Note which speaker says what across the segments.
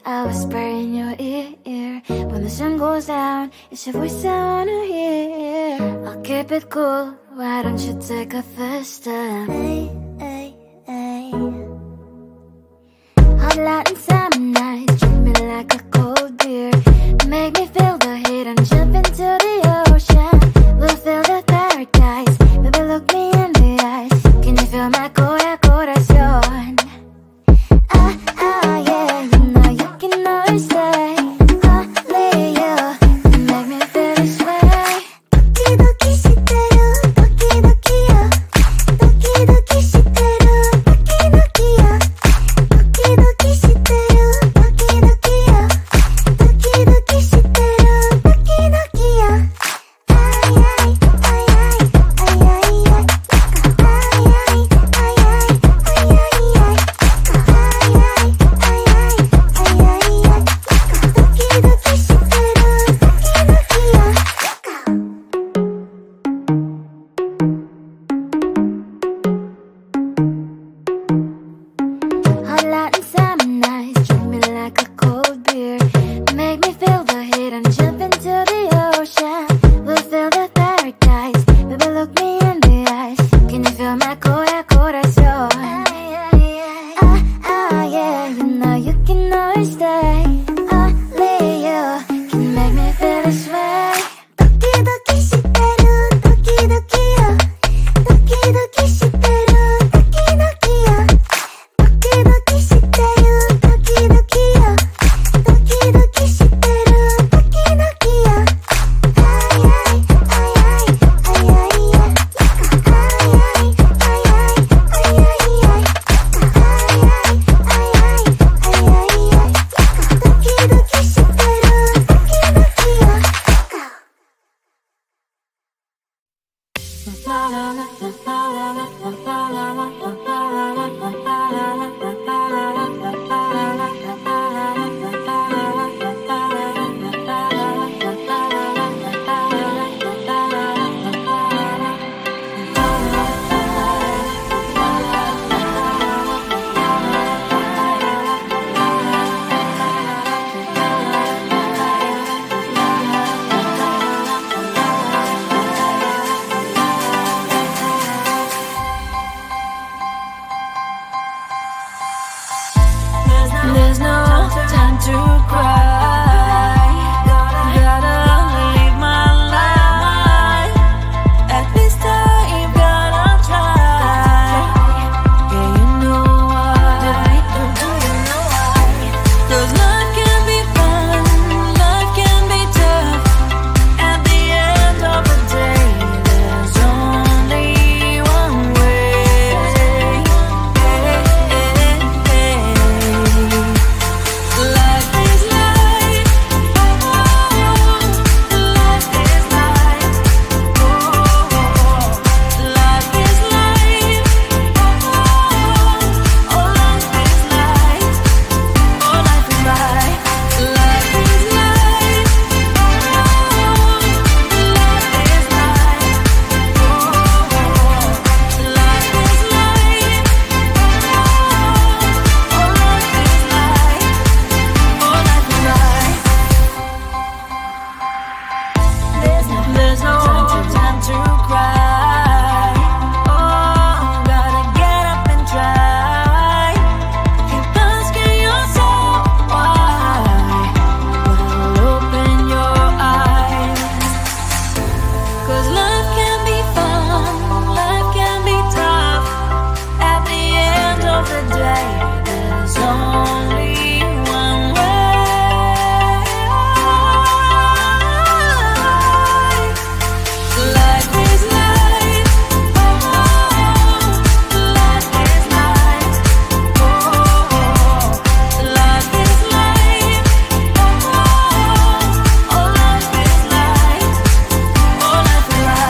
Speaker 1: I whisper in your ear. When the sun goes down, it's your voice I wanna hear. I'll keep it cool, why don't you take a first step? Hey, hey, hey. Hot light and summer nights, treat me like a cold beer. Make me feel the heat and jump into the ocean. We'll feel the paradise, baby look me in the eyes. Can you feel my corazón? Yeah, you know you can always stay. Only you can make me feel this way. Doki doki shiteru, doki doki yo. Doki doki shiteru, doki doki yo. Doki doki shiteru, doki doki yo. Doki doki shiteru, doki doki yo. Ay ay ay ay ay ay ay. Ay ay ay ay ay ay ay. Hot light and summer nights, treat me like a cold beer. Make me feel the heat and jump into the ocean. We'll feel the paradise, baby look me in the eyes. Can you feel my corazón? Yeah, you know you can always stay. Only you can make me feel this way. Doki doki shiteru, doki doki yo. Doki doki shiteru, doki doki yo. Doki doki shiteru, doki doki yo. Doki doki shiteru, doki doki yo. Ay ay ay ay ay ay ay. Ay ay ay ay ay ay ay. There's no time to cry. Gotta live my life. At this time, gotta try. Yeah, you know why. Do you know why? 'Cause life can be fun, life can be tough. At the end of the day, there's only one way. Life is life, oh, life is life, oh, life is life, oh, life is life, oh, life is life, life is life, life is life, oh, life is life, There's no time to cry. Oh, gotta get up and try. Keep asking yourself why. Well, open your eyes. 'Cause life can be fun, life can be tough. At the end of the day, there's only one way. Life is life, oh, life is life, oh, life is life, oh, life is life, oh, life is life.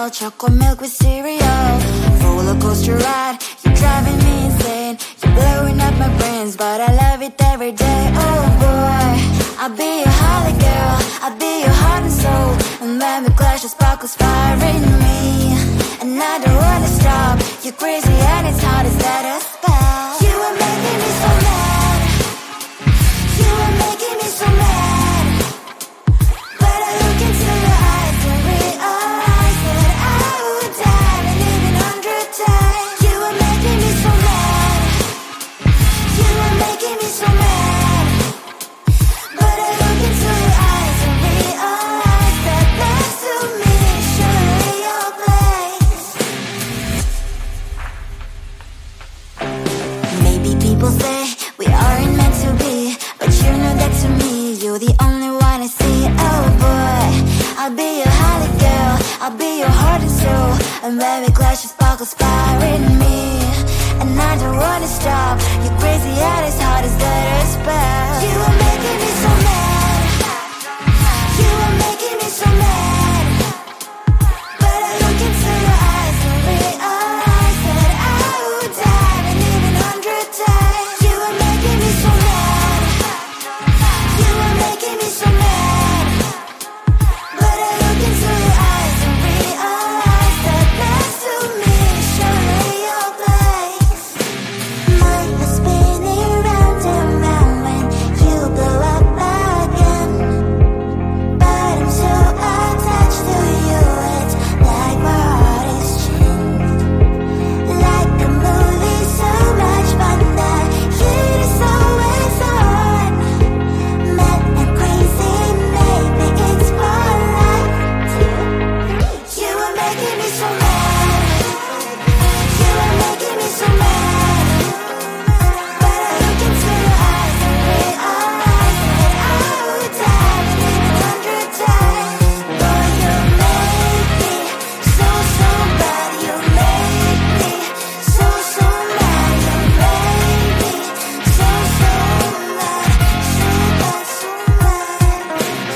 Speaker 1: cereal, chocolate milk with cereal. Roller coaster ride, you're driving me insane. You're blowing up my brains, but I love it every day. Oh boy, I'll be your holly girl, I'll be your heart and soul. And when we clash, the sparkles fire in me. And I don't wanna stop, you're crazy and it's hard as that a spell. You are making me so mad, you are making me so mad. But I look into your eyes and realize that I would die and even 100 times. You are making me so mad, you are making me so mad. But I look into your eyes and realize that next to me is surely your place. Maybe people say we aren't meant to be, but you know that to me, you're the only one I see. Oh boy, I'll be your holly girl, I'll be your heart and soul. And when we clash, the sparkles fire in me. And I don't wanna stop, you're crazy and as hard as that a spell. You are making me so mad, you are making me so mad. But I look into your eyes and realize that I would die and even 100 times. You are making me so mad, you are making me so mad. But I look into your eyes and realize that next to me is surely your place. Mind is spinning round and round when you blow up again. But I'm so attached to you, it's like my heart is chained. Like a movie, so much fun that heat is always on. Mad and crazy, maybe it's polite. You are making me so mad, you are making me so mad. But I look into your eyes and realize that I would die and even 100 times. Boy, you make me so, so bad. You make me so, so mad. You make me so, so mad. So bad, so mad,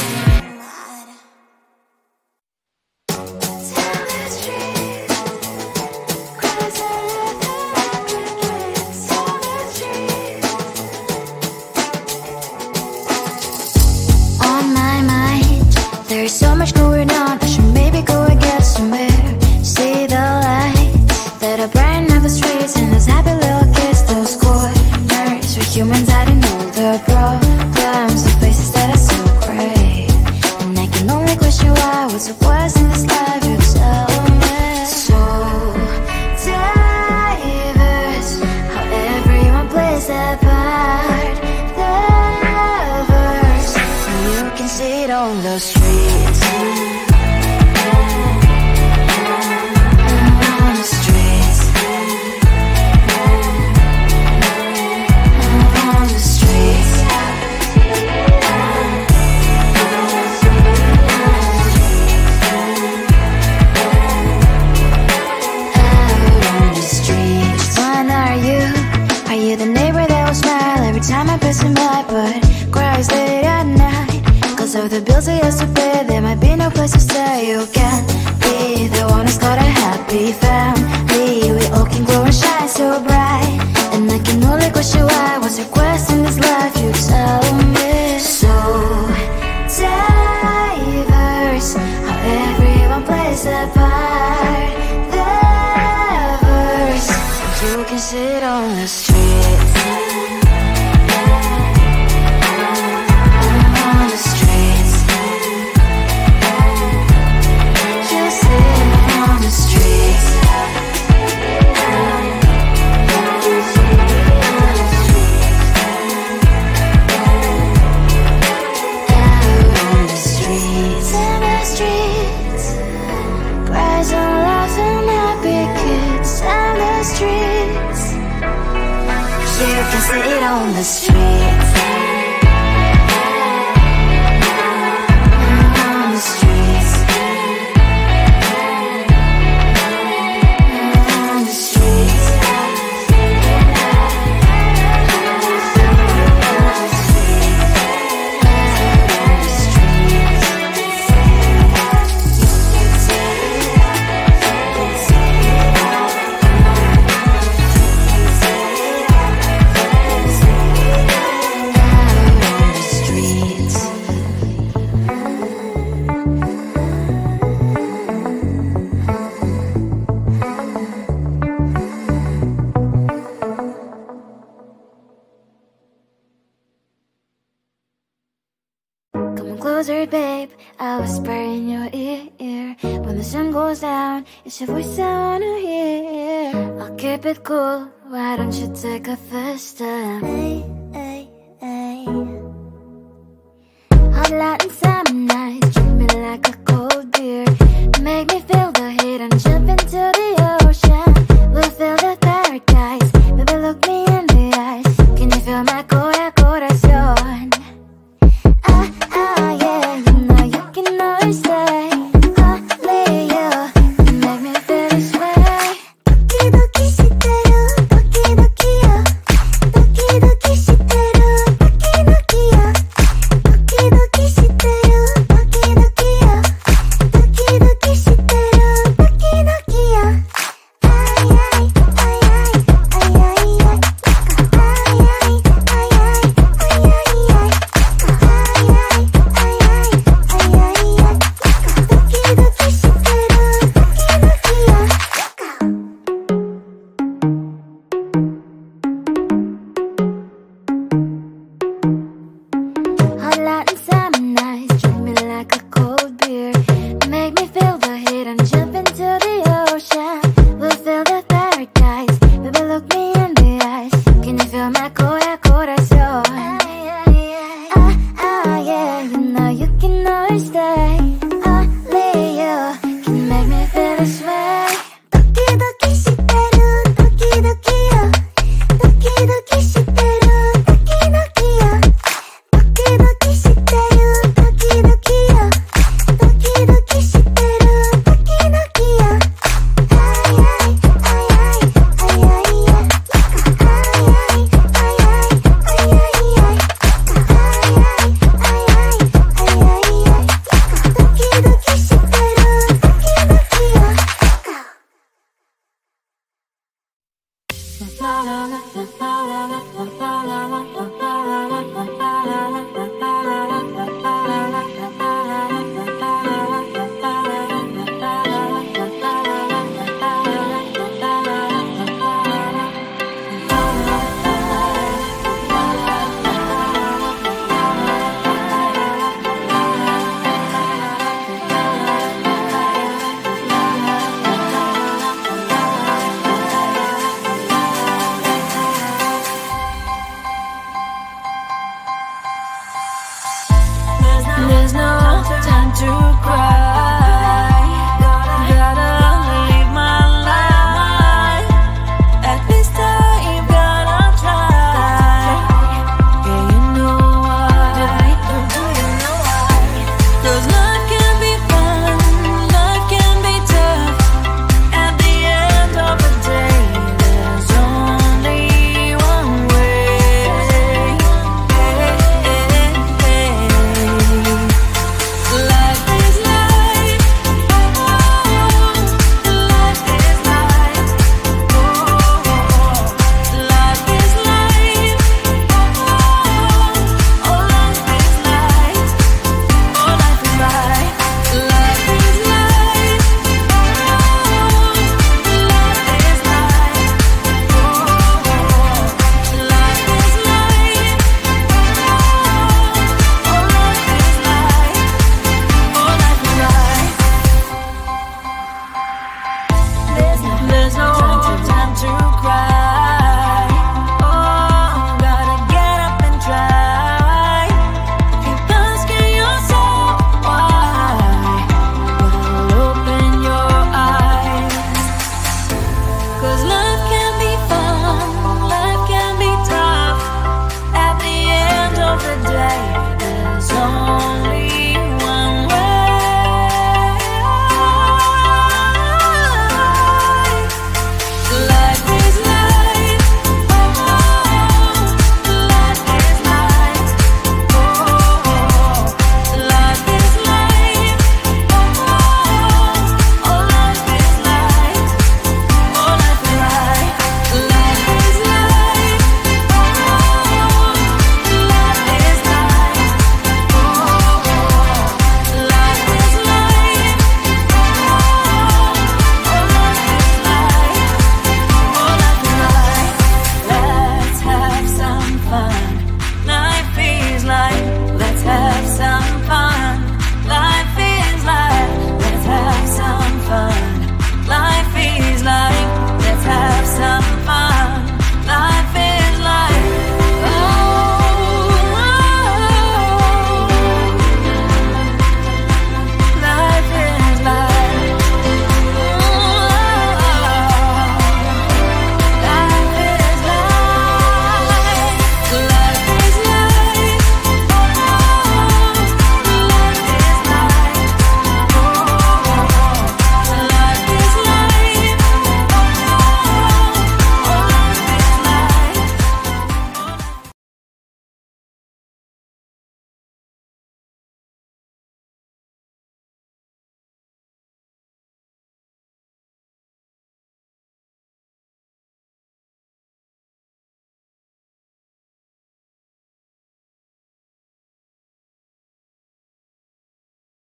Speaker 1: so mad. Tell the truth, 'cause I love the crickets. Tell the truth. On my mind, there's so much going on. I should maybe go and get somewhere. See the lights that are bright on the streets, and those happy little kids, those corners where humans hiding all their problems, the faces that are so gray. And I can only question why, what's the worst in this life? You tell me. So diverse, how everyone plays their part. The verse, and you can see it on the streets. On the streets. On the streets. Out on the streets. When are you? Are you the neighbor that will smile every time I pass him by, but cries late at night? 'Cause of the bills I used to pay, there might be no place to stay. You can't be the one who's got a happy family. We all can glow and shine so bright. And I can only question why, what's your quest in this life? You tell me. So diverse, how everyone plays their part. The verse, you can sit on the streets. On the streets. You sit on the streets. Out on the streets. In the streets. Cries and laughs and happy kids. In the streets. You can sit on the streets. On the streets. On the streets. On the streets. secret, babe, I whisper in your ear. When the sun goes down, it's your voice I wanna hear. I'll keep it cool, why don't you take a first step? Hey, hey, hey. Hot light and summer night, treat me like a